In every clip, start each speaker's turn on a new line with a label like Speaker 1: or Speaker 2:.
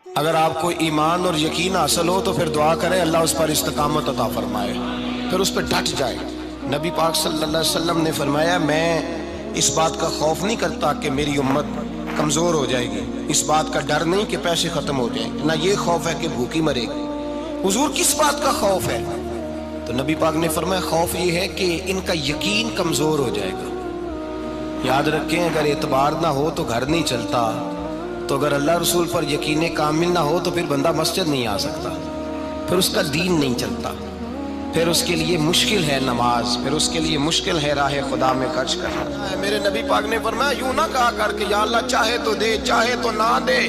Speaker 1: اگر آپ کو ایمان اور یقین حاصل ہو تو پھر دعا کریں اللہ اس پر استقامت عطا فرمائے، پھر اس پہ ڈٹ جائے۔ نبی پاک صلی اللہ علیہ وسلم نے فرمایا میں اس بات کا خوف نہیں کرتا کہ میری امت کمزور ہو جائے گی، اس بات کا ڈر نہیں کہ پیسے ختم ہو جائیں گے، نہ یہ خوف ہے کہ بھوکی مرے گی۔ حضور کس بات کا خوف ہے؟ تو نبی پاک نے فرمایا خوف یہ ہے کہ ان کا یقین کمزور ہو جائے گا۔ یاد رکھیں اگر اعتبار نہ ہو تو گھر نہیں چلتا، تو اگر اللہ رسول پر یقین کامل نہ ہو تو پھر بندہ مسجد نہیں آ سکتا، پھر اس کا دین نہیں چلتا، پھر اس کے لیے مشکل ہے نماز، پھر اس کے لیے مشکل ہے راہ خدا میں خرچ کرنا۔ میرے نبی پاک نے فرمایا یوں نہ کہا کر کہ یا اللہ چاہے تو دے چاہے تو نہ دے،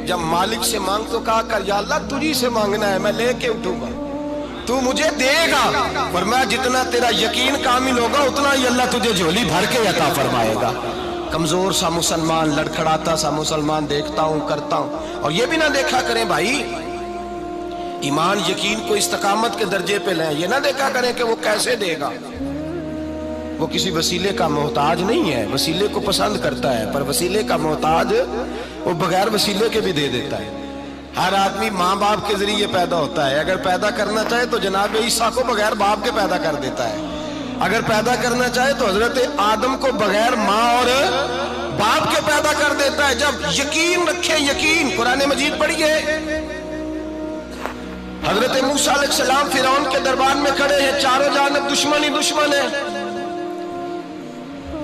Speaker 1: جب مالک سے مانگ تو کہا کر یا اللہ تجھی سے مانگنا ہے، میں لے کے اٹھوں گا، تو مجھے دے گا۔ فرمایا جتنا تیرا یقین کامل ہوگا اتنا ہی اللہ تجھے جھولی بھر کے عطا فرمائے گا۔ کمزور سا مسلمان، لڑکھڑاتا سا مسلمان دیکھتا ہوں کرتا ہوں، اور یہ بھی نہ دیکھا کریں بھائی ایمان یقین کو استقامت کے درجے پہ لیں، یہ نہ دیکھا کریں کہ وہ کیسے دے گا، وہ کسی وسیلے کا محتاج نہیں ہے، وسیلے کو پسند کرتا ہے، پر وسیلے کا محتاج وہ بغیر وسیلے کے بھی دے دیتا ہے۔ ہر آدمی ماں باپ کے ذریعے پیدا ہوتا ہے، اگر پیدا کرنا چاہے تو جناب عیسیٰ کو بغیر باپ کے پیدا کر دیتا ہے، اگر پیدا کرنا چاہے تو حضرت آدم کو بغیر ماں اور باپ کے پیدا کر دیتا ہے۔ جب یقین رکھیں، یقین قرآن مجید پڑھیے، حضرت موسیٰ علیہ السلام فرعون کے دربار میں کھڑے ہیں، چاروں جانب دشمن ہی دشمن ہے،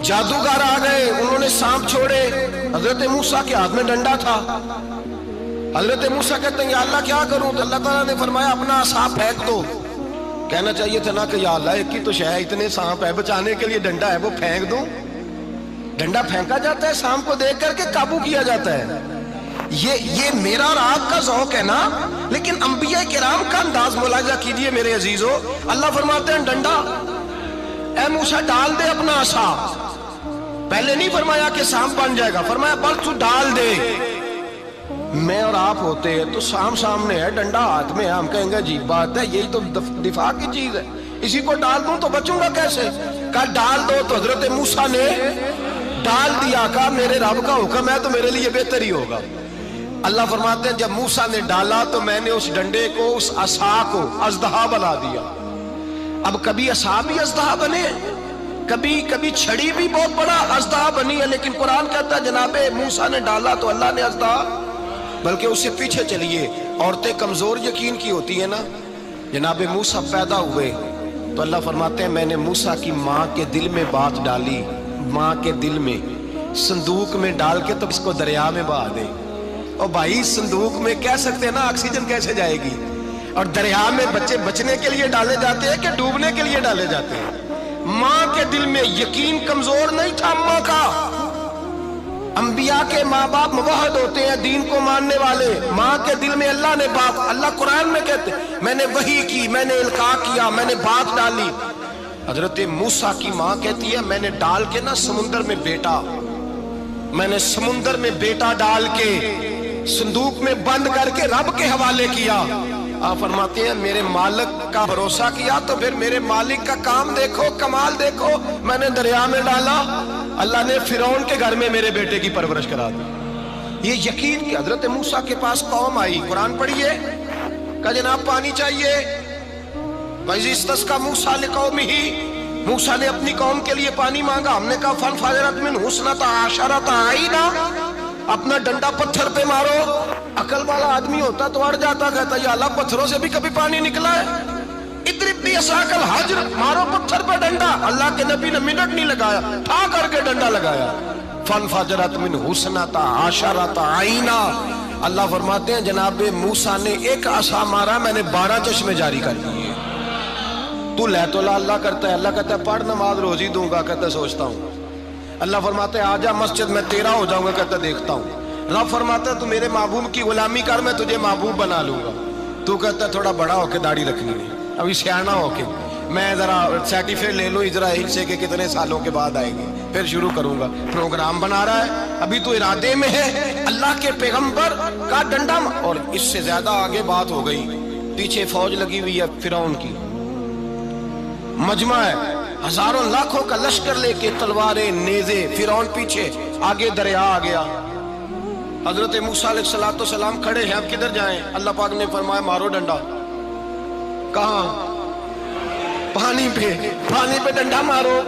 Speaker 1: جادوگر آ گئے، انہوں نے سانپ چھوڑے، حضرت موسیٰ کے ہاتھ میں ڈنڈا تھا، حضرت موسیٰ کہتے ہیں یا اللہ کیا کروں؟ تو اللہ تعالیٰ نے فرمایا اپنا عصا پھینک دو۔ کہنا چاہیے تھا نا کہ یا اللہ ایک ہی تو شے ہے، اتنے سانپ ہے، بچانے کے لیے ڈنڈا ہے وہ پھینک دوں۔ ڈنڈا پھینکا جاتا ہے، سانپ کو دیکھ کر کے قابو کیا جاتا ہے، یہ میرا اور آپ کا ذوق ہے نا، لیکن انبیاء کرام کا انداز ملاحظہ کیجئے میرے عزیزو۔ اللہ فرماتے ہیں ڈنڈا اے موسیٰ ڈال دے اپنا عصا، پہلے نہیں فرمایا کہ سانپ بن جائے گا، فرمایا بس تو ڈال دے۔ میں اور آپ ہوتے ہیں تو سانپ سامنے ہے، ڈنڈا ہاتھ میں ہے، ہم کہیں گے عجیب بات ہے، یہی تو دفاع کی چیز ہے، اسی کو ڈال دوں تو بچوں گا کیسے؟ کہا ڈال دو، تو حضرت موسیٰ نے ڈال دیا، کہا میرے رب کا حکم ہے تو میرے لیے بہتر ہی ہوگا۔ اللہ فرماتے ہیں جب موسیٰ نے ڈالا تو میں نے اس ڈنڈے کو، اس عصا کو اژدہا بنا دیا۔ اب کبھی عصا بھی اژدہا بنے، کبھی چھڑی بھی بہت بڑا اژدہا بنی ہے، لیکن قرآن کہتا ہے جناب موسیٰ نے ڈالا تو اللہ نے اژدہا، بلکہ اس سے پیچھے چلیے، عورتیں کمزور یقین کی ہوتی ہیں نا، جناب موسیٰ پیدا ہوئے تو اللہ فرماتے ہیں میں نے موسیٰ کی ماں کے دل میں بات ڈالی، ماں کے دل میں صندوق میں ڈال کے تو اس کو دریا میں بہا دے۔ اور بھائی صندوق میں کہہ سکتے ہیں نا آکسیجن کیسے جائے گی، اور دریا میں بچے بچنے کے لیے ڈالے جاتے ہیں کہ ڈوبنے کے لیے ڈالے جاتے ہیں؟ ماں کے دل میں یقین کمزور نہیں تھا ماں کا۔ انبیاء کے ماں باپ موحد ہوتے ہیں، دین کو ماننے والے، ماں کے دل میں اللہ نے بات، اللہ قرآن میں کہتے میں نے وحی کی، میں نے القاء کیا، میں نے بات ڈالی۔ حضرت موسیٰ کی ماں کہتی ہے میں نے ڈال کے نا سمندر میں بیٹا، میں نے سمندر میں بیٹا ڈال کے صندوق میں بند کر کے رب کے حوالے کیا۔ آپ فرماتے ہیں میرے مالک کا بھروسہ کیا تو پھر میرے مالک کا کام دیکھو، کمال دیکھو، میں نے دریا میں ڈالا، اللہ نے فرعون کے گھر میں میرے بیٹے کی پرورش کرا دی۔ یہ یقین کہ حضرت موسیٰ کے پاس قوم آئی، قرآن پڑھیے، کہا جناب پانی چاہیے، وَإِذِ اسْتَسْقَىٰ مُوسَىٰ لِقَوْمِهِ، موسیٰ نے اپنی قوم کے لیے پانی مانگا، ہم نے کہا فَانْفَجَرَتْ مِنْهُ اثْنَتَا عَشَرَةَ عَيْنًا، اپنا ڈنڈا پتھر پہ مارو۔ عقل والا آدمی ہوتا تو اڑ جاتا، کہتا یا اللہ پتھروں سے بھی کبھی پانی نکلا ہے؟ اضرب بعصاک الحجر، مارو پتھر پہ ڈنڈا۔ اللہ کے نبی نے منٹ نہیں لگایا، ٹھا کر کے ڈنڈا لگایا، فَانْفَجَرَتْ مِنْهُ اثْنَتَا عَشَرَةَ عَيْنًا۔ اللہ فرماتے ہیں جناب موسیٰ نے ایک عصا مارا، میں نے 12 چشمے جاری کر دیے۔ تو لے تو اللہ کرتا ہے، اللہ کہتا ہے پڑھ نماز روزی دوں گا، کہتا ہے سوچتا ہوں۔ اللہ فرماتا ہے آجا مسجد میں تیرا ہو جاؤں گا، کہتا ہے دیکھتا ہوں۔ رب فرماتا ہے تو میرے محبوب کی غلامی کر، میں تجھے محبوب بنا لوں گا۔ تو کہتا ہے تھوڑا بڑا ہو کے داڑھی رکھنی ہے، ابھی سیانا ہو کے میں ذرا سرٹیفکیٹ لے لوں اسرائیل سے کہ کتنے سالوں کے بعد آئیں گے، پھر شروع کروں گا۔ پروگرام بنا رہا ہے، ابھی تو ارادے میں ہے۔ اللہ کے پیغمبر کا ڈنڈا، اور اس سے زیادہ آگے بات ہو گئی، پیچھے فوج لگی ہوئی ہے فرعون کی، مجمع ہے، ہزاروں لاکھوں کا لشکر لے کے، تلواریں نیزے، فرعون پیچھے، آگے دریا آ گیا۔ حضرت موسیٰ علیہ السلام کھڑے ہیں، اب کدھر جائیں؟ اللہ پاک نے فرمایا مارو ڈنڈا۔ کہاں؟ پانی پہ ڈنڈا مارو۔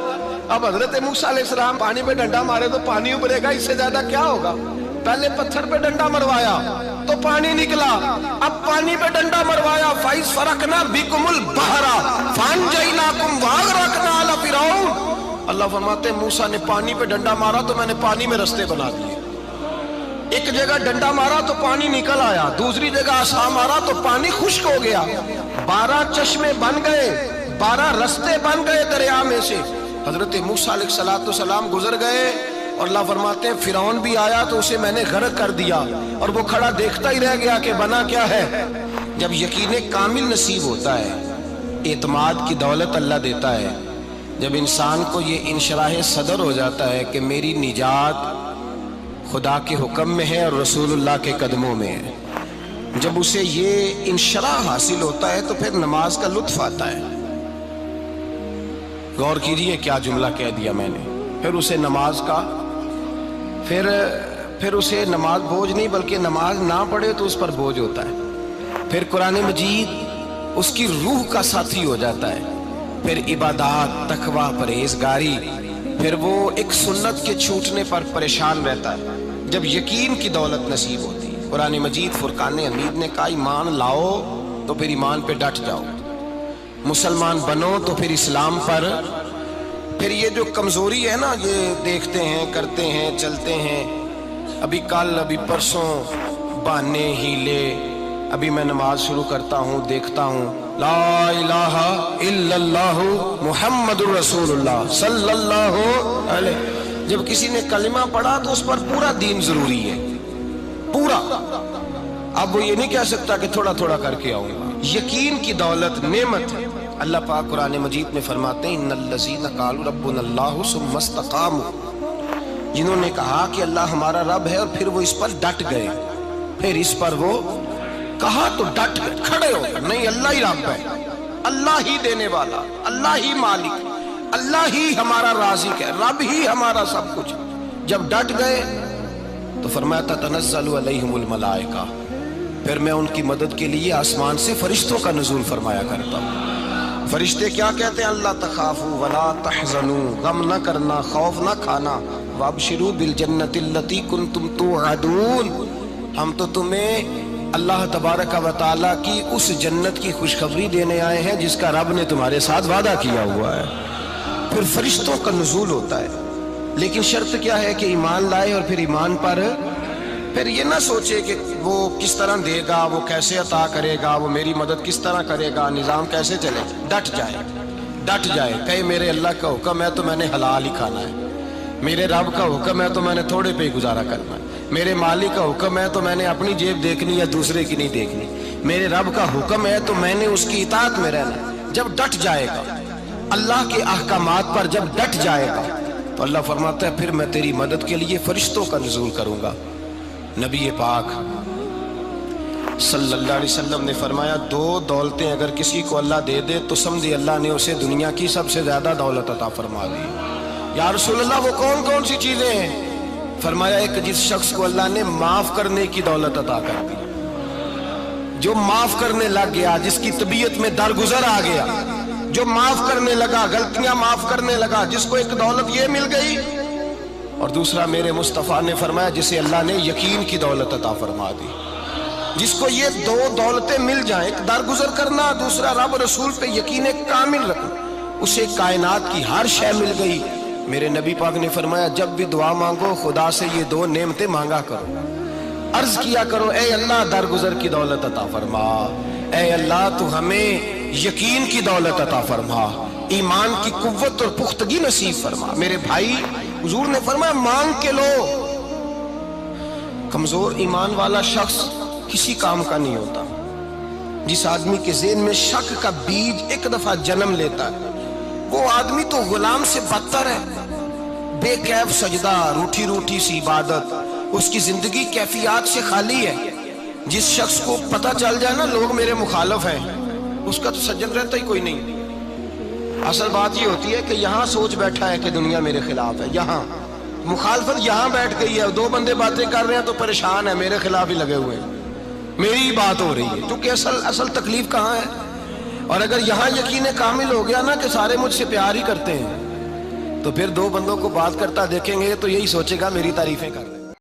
Speaker 1: اب حضرت موسیٰ علیہ السلام پانی پہ ڈنڈا مارے تو پانی ابھرے گا، اس سے زیادہ کیا ہوگا؟ پہلے پتھر پہ ڈنڈا مروایا تو پانی نکلا، اب پانی پہ ڈنڈا مروایا فَإِذْ فَرَقْنَا بِكُمُ الْبَحْرَ فَأَنْجَيْنَاكُمْ وَأَغْرَقْنَا آلَ فِرْعَوْنَ۔ اللہ فرماتے ہیں موسیٰ نے پانی پہ ڈنڈا مارا تو میں نے پانی میں رستے بنا دیے۔ ایک جگہ ڈنڈا مارا تو پانی نکل آیا، دوسری جگہ عصا مارا تو پانی خشک ہو گیا، 12 چشمے بن گئے، 12 رستے بن گئے دریا میں سے۔ حضرت موسیٰ علیہ السلام گزر گئے اور اللہ فرماتے ہیں فرعون بھی آیا تو اسے میں نے غرق کر دیا، اور وہ کھڑا دیکھتا ہی رہ گیا کہ بنا کیا ہے۔ جب یقین کامل نصیب ہوتا ہے، اعتماد کی دولت اللہ دیتا ہے، جب انسان کو یہ انشراح صدر ہو جاتا ہے کہ میری نجات خدا کے حکم میں ہے اور رسول اللہ کے قدموں میں ہے، جب اسے یہ انشراح حاصل ہوتا ہے تو پھر نماز کا لطف آتا ہے۔ غور کیجئے کیا جملہ کہہ دیا میں نے۔ پھر اسے نماز کا پھر اسے نماز بوجھ نہیں، بلکہ نماز نہ پڑھے تو اس پر بوجھ ہوتا ہے۔ پھر قرآن مجید اس کی روح کا ساتھی ہو جاتا ہے، پھر عبادات، تقوی، پرہیزگاری، پھر وہ ایک سنت کے چھوٹنے پر پریشان رہتا ہے جب یقین کی دولت نصیب ہوتی ہے۔ قرآن مجید فرقان حمید نے کہا ایمان لاؤ تو پھر ایمان پہ ڈٹ جاؤ، مسلمان بنو تو پھر اسلام پر۔ پھر یہ جو کمزوری ہے نا، یہ دیکھتے ہیں، کرتے ہیں، چلتے ہیں، ابھی کل ابھی پرسوں، بہانے ہیلے، ابھی میں نماز شروع کرتا ہوں، دیکھتا ہوں لا الہ الا اللہ محمد الرسول اللہ صلی اللہ علیہ۔ جب کسی نے کلمہ پڑھا تو اس پر پورا دین ضروری ہے، پورا۔ اب وہ یہ نہیں کہہ سکتا کہ تھوڑا تھوڑا کر کے آؤں گا۔ یقین کی دولت نعمت ہے۔ اللہ پاک قرآن مجید میں فرماتے ہیں ان الذین قالوا ربنا اللہ ثم استقاموا، جنہوں نے کہا کہ اللہ ہمارا رب ہے اور پھر وہ اس پر ڈٹ گئے، پھر اس پر وہ کہا تو ڈٹ گئے، کھڑے ہو گئے، نہیں اللہ ہی رب ہے، اللہ ہی دینے والا، اللہ ہی مالک، اللہ ہی ہمارا رازق ہے، رب ہی ہمارا سب کچھ۔ جب ڈٹ گئے تو فرمایا تتنزل علیہم الملائکہ، پھر میں ان کی مدد کے لیے آسمان سے فرشتوں کا نزول فرمایا کرتا ہوں۔ فرشتے کیا کہتے ہیں؟ اللہ تخافوا ولا تحزنوا، غم نہ کرنا، خوف نہ کھانا، وابشروا بالجنۃ التی کنتم توعدون، ہم تو تمہیں اللہ تبارک و تعالیٰ کی اس جنت کی خوشخبری دینے آئے ہیں جس کا رب نے تمہارے ساتھ وعدہ کیا ہوا ہے۔ پھر فرشتوں کا نزول ہوتا ہے، لیکن شرط کیا ہے کہ ایمان لائے، اور پھر ایمان پر پھر یہ نہ سوچے کہ وہ کس طرح دے گا، وہ کیسے عطا کرے گا، وہ میری مدد کس طرح کرے گا، نظام کیسے چلے۔ ڈٹ جائے، کہے میرے اللہ کا حکم ہے تو میں نے حلال ہی کھانا ہے، میرے رب کا حکم ہے تو میں نے تھوڑے پہ گزارا کرنا ہے، میرے مالک کا حکم ہے تو میں نے اپنی جیب دیکھنی یا دوسرے کی نہیں دیکھنی، میرے رب کا حکم ہے تو میں نے اس کی اطاعت میں رہنا۔ جب ڈٹ جائے گا اللہ کے احکامات پر، جب ڈٹ جائے گا تو اللہ فرماتا ہے پھر میں تیری مدد کے لیے فرشتوں کا نزول کروں گا۔ نبی پاک صلی اللہ علیہ وسلم نے فرمایا 2 دولتیں اگر کسی کو اللہ دے دے تو سمجھے اللہ نے اسے دنیا کی سب سے زیادہ دولت عطا فرما دی۔ یا رسول اللہ وہ کون کون سی چیزیں ہیں؟ فرمایا ایک جس شخص کو اللہ نے معاف کرنے کی دولت عطا کر دی، جو معاف کرنے لگ گیا، جس کی طبیعت میں درگزر آ گیا، جو معاف کرنے لگا، غلطیاں معاف کرنے لگا، جس کو ایک دولت یہ مل گئی۔ اور دوسرا میرے مصطفیٰ نے فرمایا جسے اللہ نے یقین کی دولت عطا فرما دی، جس کو یہ 2 دولتیں مل جائیں، ایک درگزر کرنا، دوسرا رب رسول پہ یقین کامل رکھنا، اسے کائنات کی ہر شے مل گئی۔ میرے نبی پاک نے فرمایا جب بھی دعا مانگو خدا سے یہ 2 نعمتیں مانگا کرو، عرض کیا کرو اے اللہ درگزر کی دولت عطا فرما، اے اللہ تو ہمیں یقین کی دولت عطا فرما، ایمان کی قوت اور پختگی نصیب فرما۔ میرے بھائی حضور نے فرمایا مانگ کے لو۔ کمزور ایمان والا شخص کسی کام کا نہیں ہوتا۔ جس آدمی کے ذہن میں شک کا بیج ایک دفعہ جنم لیتا ہے وہ آدمی تو غلام سے بدتر ہے، بے کیف سجدہ، روٹھی روٹھی سی عبادت، اس کی زندگی کیفیات سے خالی ہے۔ جس شخص کو پتہ چل جائے نا لوگ میرے مخالف ہیں، اس کا تو سجن رہتا ہی کوئی نہیں۔ اصل بات یہ ہوتی ہے کہ یہاں سوچ بیٹھا ہے کہ دنیا میرے خلاف ہے، مخالفت یہاں بیٹھ گئی ہے، دو بندے باتیں کر رہے ہیں تو پریشان ہے، میرے خلاف ہی لگے ہوئے ہیں، میری ہی بات ہو رہی ہے، کیونکہ اصل تکلیف کہاں ہے؟ اور اگر یہاں یقین کامل ہو گیا نا کہ سارے مجھ سے پیار ہی کرتے ہیں، تو پھر دو بندوں کو بات کرتا دیکھیں گے تو یہی سوچے گا میری تعریفیں کر